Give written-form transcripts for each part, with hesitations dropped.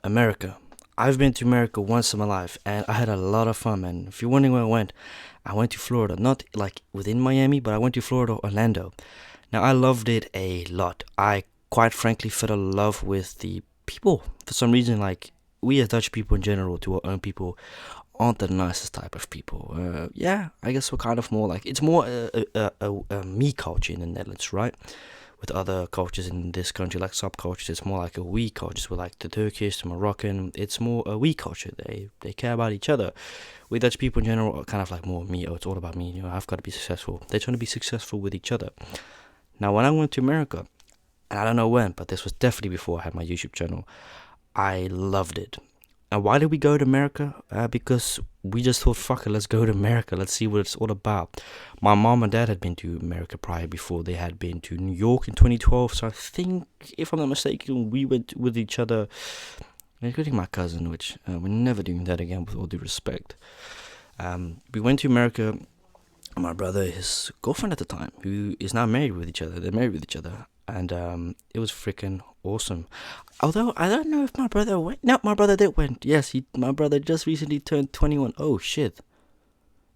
America. I've been to America once in my life and I had a lot of fun, man. If you're wondering where I went to Florida. Not like within Miami, but I went to Florida, Orlando. Now, I loved it a lot. I quite frankly fell in love with the people. For some reason, like, we as Dutch people in general, to our own people, aren't the nicest type of people. Yeah, I guess we're kind of more like, it's more a me culture in the Netherlands, right? With other cultures in this country, like subcultures, it's more like a we culture. With like the Turkish, the Moroccan, it's more a we culture. They care about each other. We Dutch people in general are kind of like more me. Oh, it's all about me. I've got to be successful. They're trying to be successful with each other. Now, when I went to America, and I don't know when, but this was definitely before I had my YouTube channel, I loved it. And why did we go to America? Because we just thought, fuck it, let's go to America. Let's see what it's all about. My mom and dad had been to America prior before. They had been to New York in 2012. So I think, if I'm not mistaken, we went with each other, including my cousin, which we're never doing that again with all due respect. We went to America. My brother, his girlfriend at the time, who is now married with each other. They're married with each other. And it was freaking awesome. Although I don't know if my brother went. No, my brother did went. Yes, my brother just recently turned 21. Oh shit,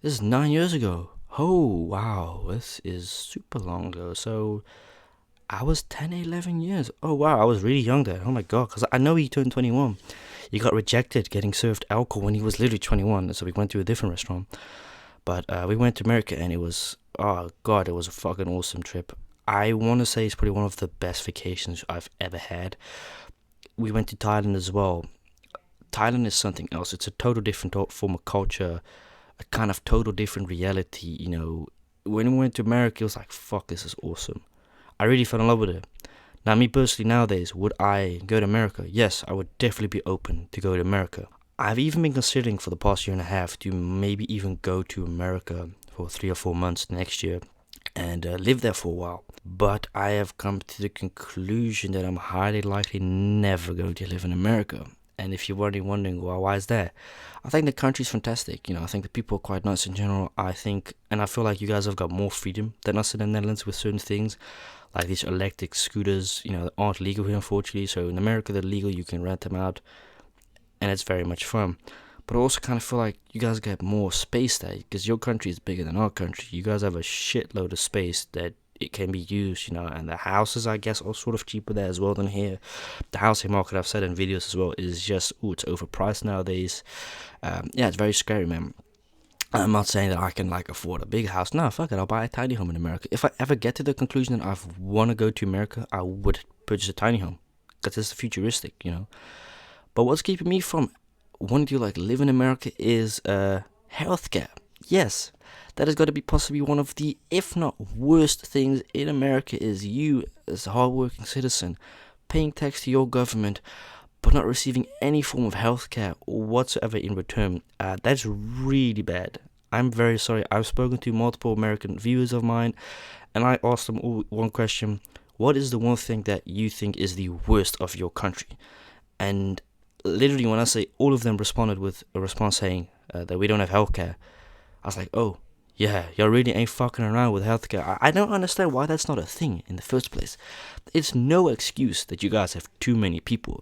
this is 9 years ago. Oh wow, this is super long ago. So I was 10, 11 years. Oh wow, I was really young there. Oh my god, because I know he turned 21. He got rejected getting served alcohol when he was literally 21. So we went to a different restaurant. But we went to America and it was, oh god, it was a fucking awesome trip. I want to say it's probably one of the best vacations I've ever had. We went to Thailand as well. Thailand is something else. It's a total different form of culture, a kind of total different reality. When we went to America, it was like, fuck, this is awesome. I really fell in love with it. Now, me personally, nowadays, would I go to America? Yes, I would definitely be open to go to America. I've even been considering for the past year and a half to maybe even go to America for 3 or 4 months next year and live there for a while. But I have come to the conclusion that I'm highly likely never going to live in America. And if you're already wondering, well, why is that? I think the country's fantastic. I think the people are quite nice in general. And I feel like you guys have got more freedom than us in the Netherlands with certain things, like these electric scooters, that aren't legal here, unfortunately. So in America, they're legal. You can rent them out, and it's very much fun. But I also kind of feel like you guys get more space there because your country is bigger than our country. You guys have a shitload of space that it can be used, and the houses, I guess, are sort of cheaper there as well than here. The housing market, I've said in videos as well, is just, it's overpriced nowadays. Yeah, it's very scary, man. I'm not saying that I can afford a big house. No, fuck it, I'll buy a tiny home in America. If I ever get to the conclusion that I want to go to America, I would purchase a tiny home because it's futuristic. But what's keeping me from wanting to live in America is healthcare. Yes, that has got to be possibly one of the, if not worst things in America, is you as a hardworking citizen paying tax to your government but not receiving any form of healthcare whatsoever in return. That's really bad. I'm very sorry. I've spoken to multiple American viewers of mine and I asked them all one question: what is the one thing that you think is the worst of your country? And literally, when I say, all of them responded with a response saying that we don't have healthcare. I was like, oh, yeah, you really ain't fucking around with healthcare. I don't understand why that's not a thing in the first place. It's no excuse that you guys have too many people.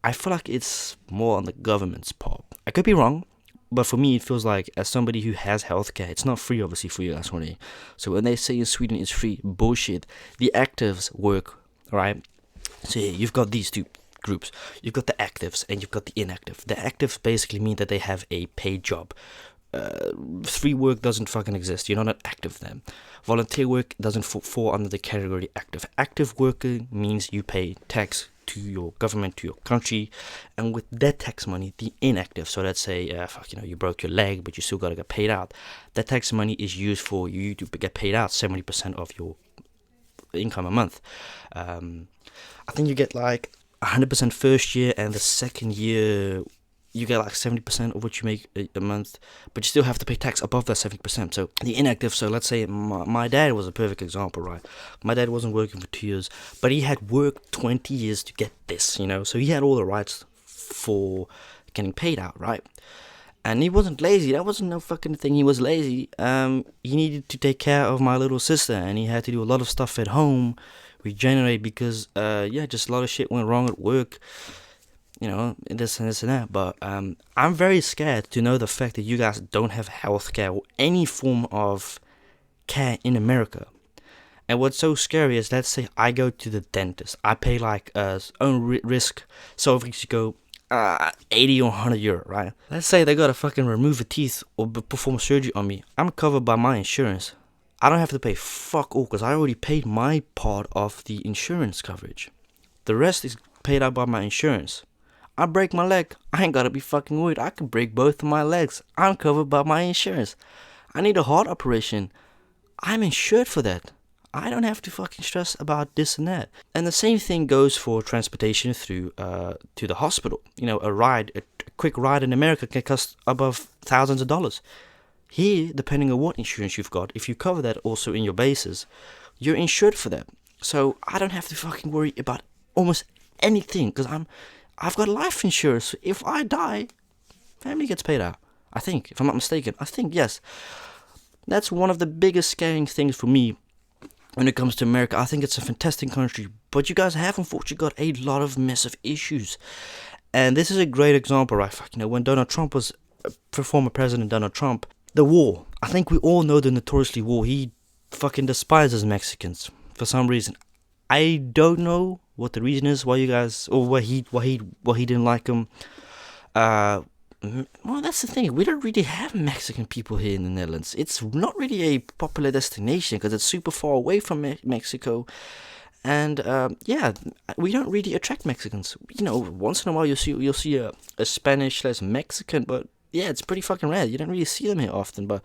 I feel like it's more on the government's part. I could be wrong, but for me, it feels like, as somebody who has healthcare, it's not free, obviously, for you guys, already. So when they say in Sweden it's free, bullshit. The actives work, right? So yeah, you've got these two groups. You've got the actives and you've got the inactive. The actives basically mean that they have a paid job. Free work doesn't fucking exist. You're not an active then. Volunteer work doesn't fall under the category active. Active worker means you pay tax to your government, to your country, and with that tax money, the inactive, so let's say you broke your leg but you still gotta get paid out, that tax money is used for you to get paid out 70% of your income a month. I think you get 100% first year, and the second year you get 70% of what you make a month, but you still have to pay tax above that 70%. So the inactive, so let's say my dad was a perfect example, right? My dad wasn't working for 2 years, but he had worked 20 years to get this, so he had all the rights for getting paid out, right? And he wasn't lazy. That wasn't no fucking thing. He was lazy. He needed to take care of my little sister, and he had to do a lot of stuff at home, regenerate, because just a lot of shit went wrong at work. this and this and that. But I'm very scared to know the fact that you guys don't have healthcare or any form of care in America. And what's so scary is, let's say I go to the dentist, I pay like own risk, so if you go 80 or 100 euro, right? Let's say they gotta fucking remove a teeth or perform surgery on me. I'm covered by my insurance. I don't have to pay fuck all because I already paid my part of the insurance coverage. The rest is paid out by my insurance. I break my leg, I ain't gotta be fucking worried. I can break both of my legs. I'm covered by my insurance. I need a heart operation. I'm insured for that. I don't have to fucking stress about this and that. And the same thing goes for transportation through to the hospital. A quick ride in America can cost above thousands of dollars. Here, depending on what insurance you've got, if you cover that also in your bases, you're insured for that. So I don't have to fucking worry about almost anything because I've got life insurance. If I die, family gets paid out. I think, if I'm not mistaken. I think, yes. That's one of the biggest scaring things for me when it comes to America. I think it's a fantastic country, but you guys have unfortunately got a lot of massive issues. And this is a great example, right? When Donald Trump was former President Donald Trump, the war. I think we all know the notoriously war. He fucking despises Mexicans for some reason. I don't know what the reason is why you guys, or why he didn't like them. Well, that's the thing. We don't really have Mexican people here in the Netherlands. It's not really a popular destination because it's super far away from Mexico. And we don't really attract Mexicans. Once in a while you'll see a Spanish/Mexican, but yeah, it's pretty fucking rare. You don't really see them here often. But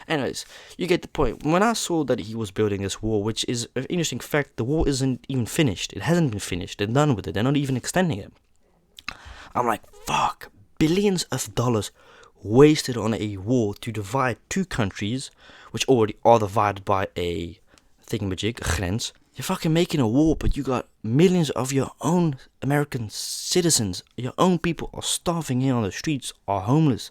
anyways, you get the point. When I saw that he was building this wall, which is an interesting fact, the wall isn't even finished. It hasn't been finished. They're done with it. They're not even extending it. I'm like, fuck. Billions of dollars wasted on a wall to divide two countries, which already are divided by a thingamajig, a grens. You're fucking making a wall, but you got millions of your own American citizens, your own people are starving here on the streets, are homeless,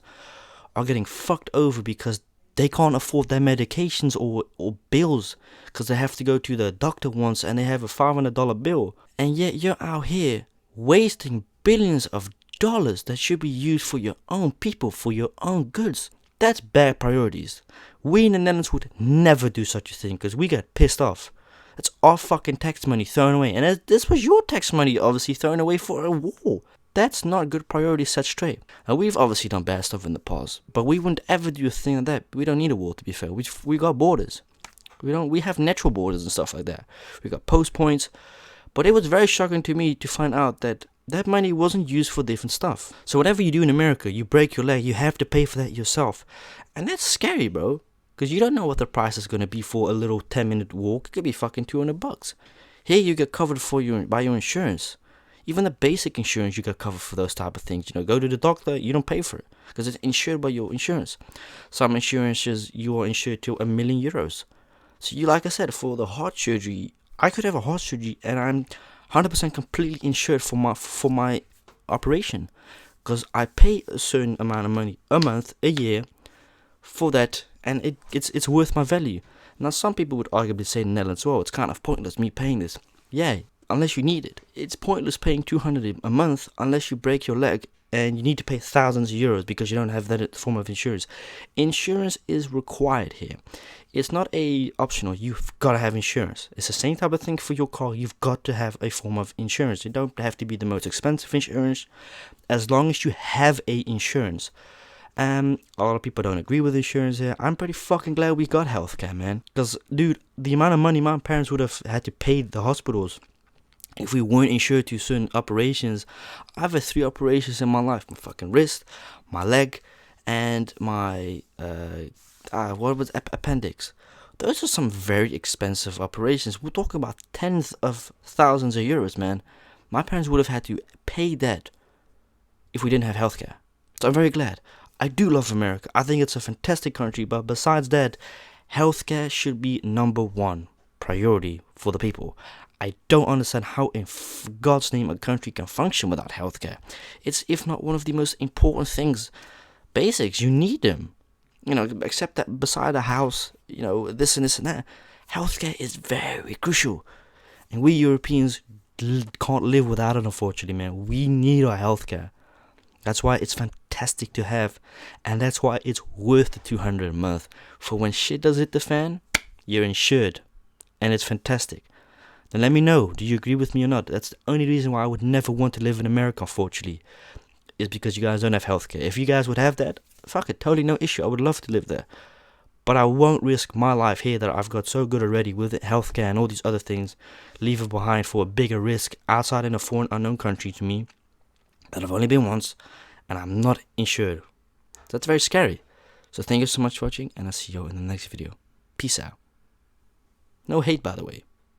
are getting fucked over because they can't afford their medications or bills because they have to go to the doctor once and they have a $500 bill. And yet you're out here wasting billions of dollars that should be used for your own people, for your own goods. That's bad priorities. We in the Netherlands would never do such a thing because we get pissed off. That's our fucking tax money thrown away. And this was your tax money obviously thrown away for a war. That's not good priority set straight. Now, we've obviously done bad stuff in the past, but we wouldn't ever do a thing like that. We don't need a war, to be fair. We got borders. We have natural borders and stuff like that. We got post points. But it was very shocking to me to find out that money wasn't used for different stuff. So whatever you do in America, you break your leg, you have to pay for that yourself. And that's scary, bro. Because you don't know what the price is going to be for a little 10-minute walk. It could be fucking $200. Here you get covered by your insurance. Even the basic insurance you get covered for those type of things. Go to the doctor, you don't pay for it. Because it's insured by your insurance. Some insurances, you are insured to €1 million. So like I said, for the heart surgery, I could have a heart surgery and I'm 100% completely insured for my operation, because I pay a certain amount of money a month, a year, for that, and it's worth my value. Now, some people would arguably say in the Netherlands, well, it's kind of pointless me paying this. Yeah, unless you need it. It's pointless paying 200 a month unless you break your leg and you need to pay thousands of euros because you don't have that form of insurance. Insurance is required here. It's not a optional. You've got to have insurance. It's the same type of thing for your car. You've got to have a form of insurance. You don't have to be the most expensive insurance, as long as you have a insurance. A lot of people don't agree with insurance here. I'm pretty fucking glad we got healthcare, man. Because, dude, the amount of money my parents would have had to pay the hospitals if we weren't insured to certain operations. I've had 3 operations in my life. My fucking wrist, my leg, and my appendix. Those are some very expensive operations. We're talking about tens of thousands of euros, man. My parents would have had to pay that if we didn't have healthcare. So I'm very glad. I do love America. I think it's a fantastic country, but besides that, healthcare should be number 1 priority for the people. I don't understand how in God's name a country can function without healthcare. It's, if not one of the most important things, basics. You need them. Except that beside a house, this and this and that, healthcare is very crucial. And we Europeans can't live without it, unfortunately, man. We need our healthcare. That's why it's fantastic to have, and that's why it's worth the 200 a month. For when shit does hit the fan, you're insured, and it's fantastic. Then let me know, do you agree with me or not? That's the only reason why I would never want to live in America, unfortunately, is because you guys don't have healthcare. If you guys would have that, fuck it, totally no issue. I would love to live there. But I won't risk my life here that I've got so good already with healthcare and all these other things, leave it behind for a bigger risk outside in a foreign unknown country to me that I've only been once and I'm not insured. That's very scary. So thank you so much for watching, and I'll see you in the next video. Peace out. No hate, by the way.